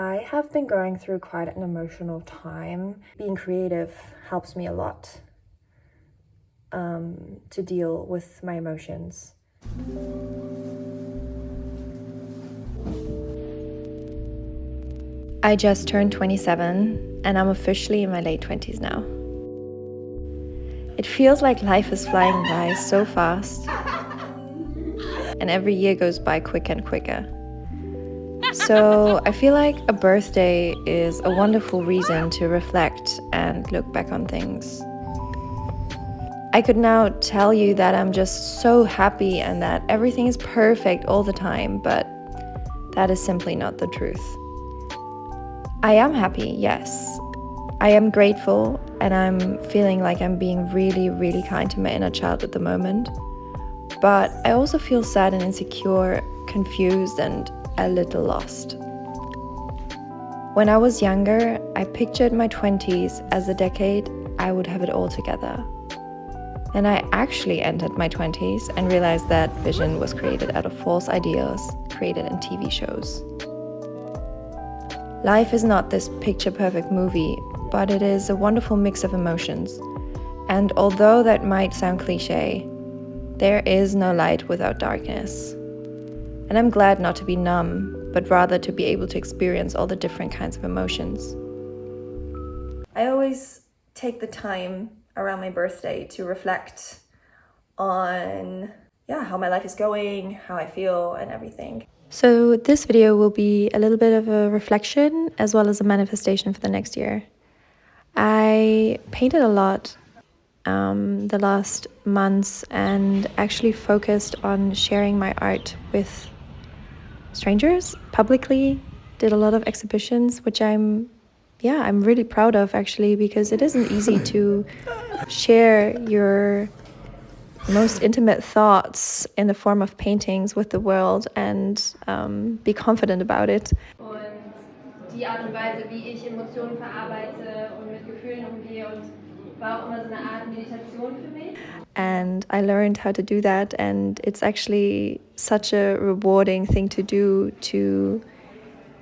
I have been going through quite an emotional time. Being creative helps me a lot to deal with my emotions. I just turned 27 and I'm officially in my late 20s now. It feels like life is flying by so fast and every year goes by quicker and quicker. So I feel like a birthday is a wonderful reason to reflect and look back on things. I could now tell you that I'm just so happy and that everything is perfect all the time, but that is simply not the truth. I am happy, yes. I am grateful and I'm feeling like I'm being really, really kind to my inner child at the moment. But I also feel sad and insecure, confused and a little lost. When I was younger, I pictured my 20s as a decade I would have it all together. And I actually entered my 20s and realized that vision was created out of false ideas created in TV shows. Life is not this picture-perfect movie, but it is a wonderful mix of emotions. And although that might sound cliché, there is no light without darkness. And I'm glad not to be numb, but rather to be able to experience all the different kinds of emotions. I always take the time around my birthday to reflect on how my life is going, how I feel and everything. So this video will be a little bit of a reflection as well as a manifestation for the next year. I painted a lot the last months and actually focused on sharing my art with strangers publicly, did a lot of exhibitions, which I'm really proud of actually, because it isn't easy to share your most intimate thoughts in the form of paintings with the world and be confident about it. Und die Art und Weise, wie ich Emotionen verarbeite und mit Gefühlen umgehe, und war auch immer so eine Art Meditation für mich. And I learned how to do that, and it's actually such a rewarding thing to do, to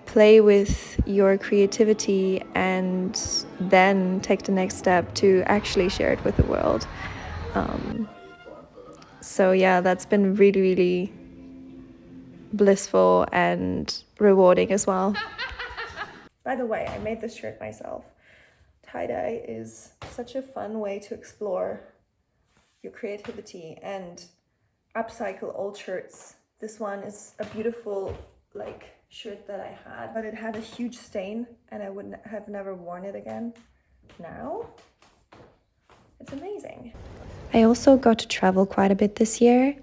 play with your creativity and then take the next step to actually share it with the world. So yeah, that's been really, really blissful and rewarding as well. By the way, I made this shirt myself. Tie-dye is such a fun way to explore your creativity and upcycle old shirts. This one is a beautiful shirt that I had, but it had a huge stain and I would have never worn it again. Now it's amazing. I also got to travel quite a bit this year,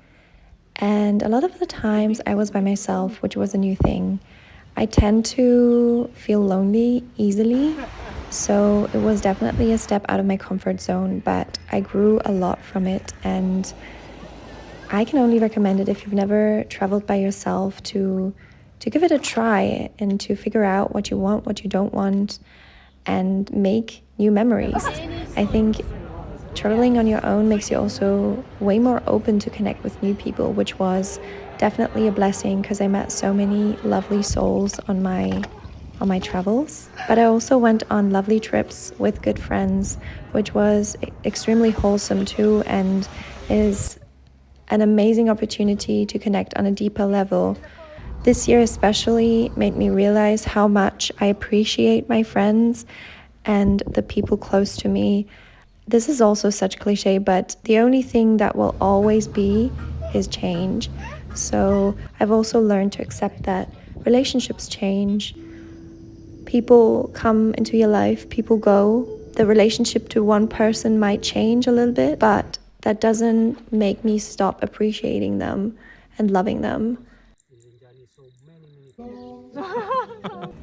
and a lot of the times I was by myself, which was a new thing. I tend to feel lonely easily, so it was definitely a step out of my comfort zone, but I grew a lot from it, and I can only recommend it if you've never traveled by yourself to give it a try and to figure out what you want, what you don't want, and make new memories. I think traveling on your own makes you also way more open to connect with new people, which was definitely a blessing because I met so many lovely souls on my travels. But I also went on lovely trips with good friends, which was extremely wholesome too, and is an amazing opportunity to connect on a deeper level. This year especially made me realize how much I appreciate my friends and the people close to me. This is also such cliche, but the only thing that will always be is change. So I've also learned to accept that relationships change. People come into your life, people go. The relationship to one person might change a little bit, but that doesn't make me stop appreciating them and loving them.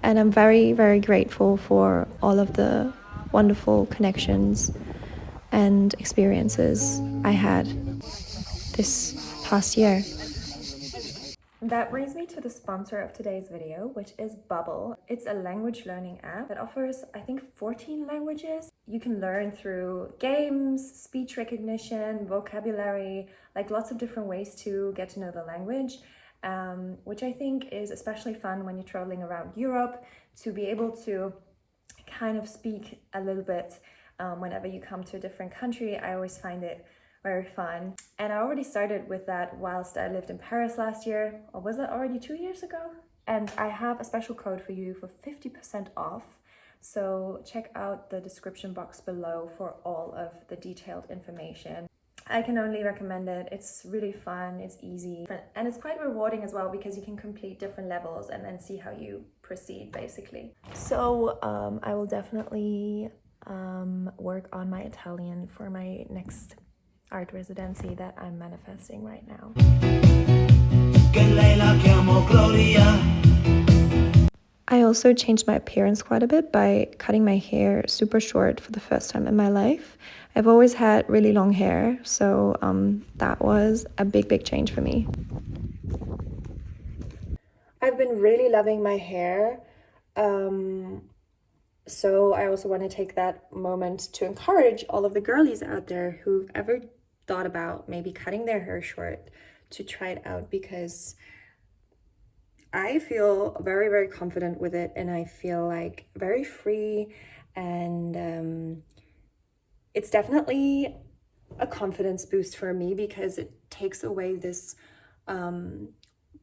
And I'm very, very grateful for all of the wonderful connections and experiences I had this past year. That brings me to the sponsor of today's video, which is Bubble. It's a language learning app that offers, I think, 14 languages. You can learn through games, speech recognition, vocabulary, like lots of different ways to get to know the language. which I think is especially fun when you're traveling around Europe, to be able to kind of speak a little bit whenever you come to a different country. I always find it very fun. And I already started with that whilst I lived in Paris last year, or was that already 2 years ago? And I have a special code for you for 50% off. So check out the description box below for all of the detailed information. I can only recommend it. It's really fun, it's easy, and it's quite rewarding as well because you can complete different levels and then see how you proceed basically. So I will definitely work on my Italian for my next art residency that I'm manifesting right now. I also changed my appearance quite a bit by cutting my hair super short for the first time in my life. I've always had really long hair, so that was a big change for me. I've been really loving my hair, so I also want to take that moment to encourage all of the girlies out there who've ever thought about maybe cutting their hair short to try it out, because I feel very confident with it, and I feel like very free, and it's definitely a confidence boost for me because it takes away this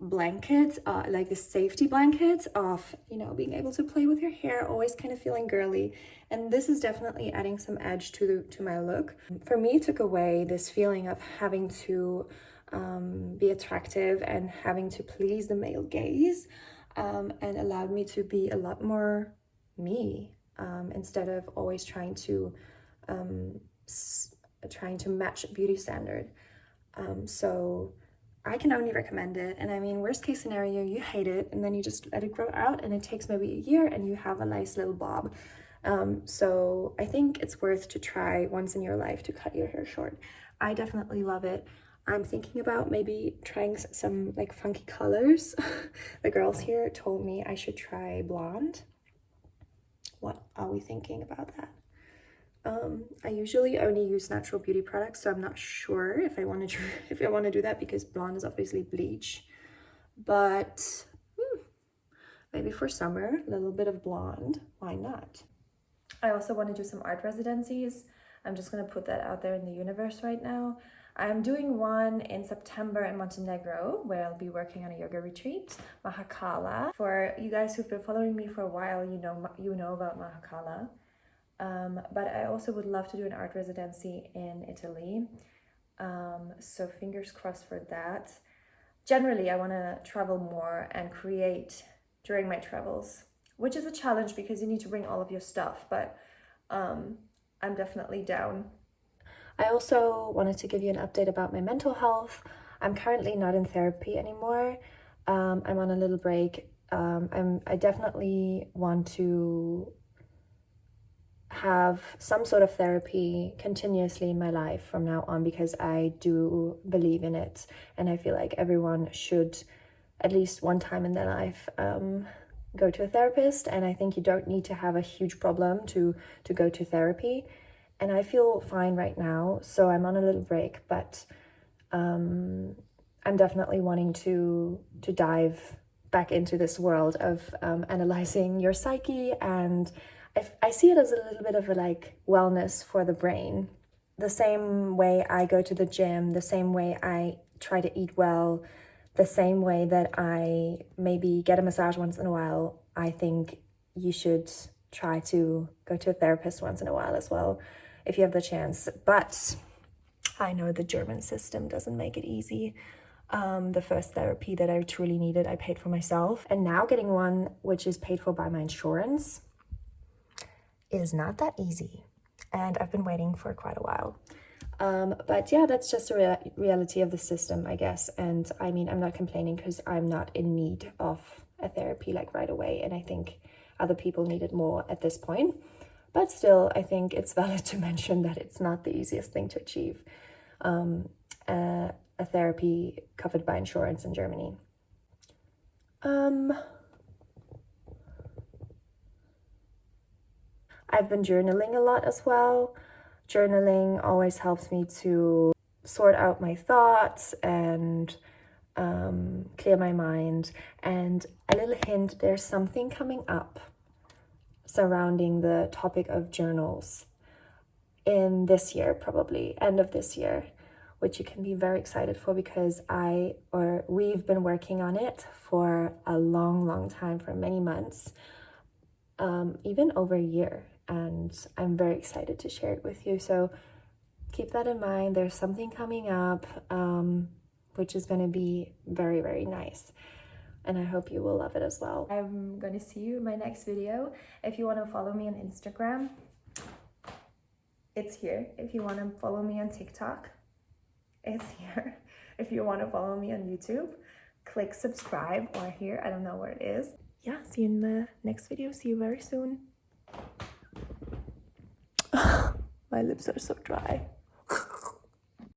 blanket, like the safety blanket of, you know, being able to play with your hair, always kind of feeling girly. And this is definitely adding some edge to my look. For me, it took away this feeling of having to be attractive and having to please the male gaze, and allowed me to be a lot more me, instead of always trying to match a beauty standard. So I can only recommend it. And I mean, worst case scenario, you hate it and then you just let it grow out and it takes maybe a year and you have a nice little bob. So I think it's worth to try once in your life to cut your hair short. I definitely love it. I'm thinking about maybe trying some like funky colors. The girls here told me I should try blonde. What are we thinking about that? I usually only use natural beauty products, so I'm not sure if I want to do that, because blonde is obviously bleach. But maybe for summer, a little bit of blonde, why not? I also want to do some art residencies. I'm just going to put that out there in the universe right now. I'm doing one in September in Montenegro, where I'll be working on a yoga retreat, Mahakala. For you guys who've been following me for a while, you know about Mahakala. But I also would love to do an art residency in Italy. So fingers crossed for that. Generally, I want to travel more and create during my travels, which is a challenge because you need to bring all of your stuff, but I'm definitely down. I also wanted to give you an update about my mental health. I'm currently not in therapy anymore. I'm on a little break. I definitely want to have some sort of therapy continuously in my life from now on, because I do believe in it, and I feel like everyone should at least one time in their life go to a therapist. And I think you don't need to have a huge problem to go to therapy, and I feel fine right now, so I'm on a little break, but I'm definitely wanting to dive back into this world of analyzing your psyche, and I see it as a little bit of a like wellness for the brain. The same way I go to the gym, the same way I try to eat well, the same way that I maybe get a massage once in a while, I think you should try to go to a therapist once in a while as well, if you have the chance. But I know the German system doesn't make it easy. The first therapy that I truly needed, I paid for myself. And now getting one which is paid for by my insurance is not that easy, and I've been waiting for quite a while. But yeah, that's just a reality of the system, I guess. And I mean, I'm not complaining because I'm not in need of a therapy like right away, and I think other people need it more at this point. But still, I think it's valid to mention that it's not the easiest thing to achieve, a therapy covered by insurance in Germany. I've been journaling a lot as well. Journaling always helps me to sort out my thoughts and clear my mind. And a little hint, there's something coming up surrounding the topic of journals in this year, probably end of this year, which you can be very excited for, because we've been working on it for a long time, for many months, even over a year, and I'm very excited to share it with you. So keep that in mind. There's something coming up, which is going to be very nice, and I hope you will love it as well. I'm going to see you in my next video. If you want to follow me on Instagram, it's here. If you want to follow me on TikTok, it's here. If you want to follow me on YouTube, click subscribe, or here, I don't know where it is. Yeah, see you in the next video. See you very soon. My lips are so dry.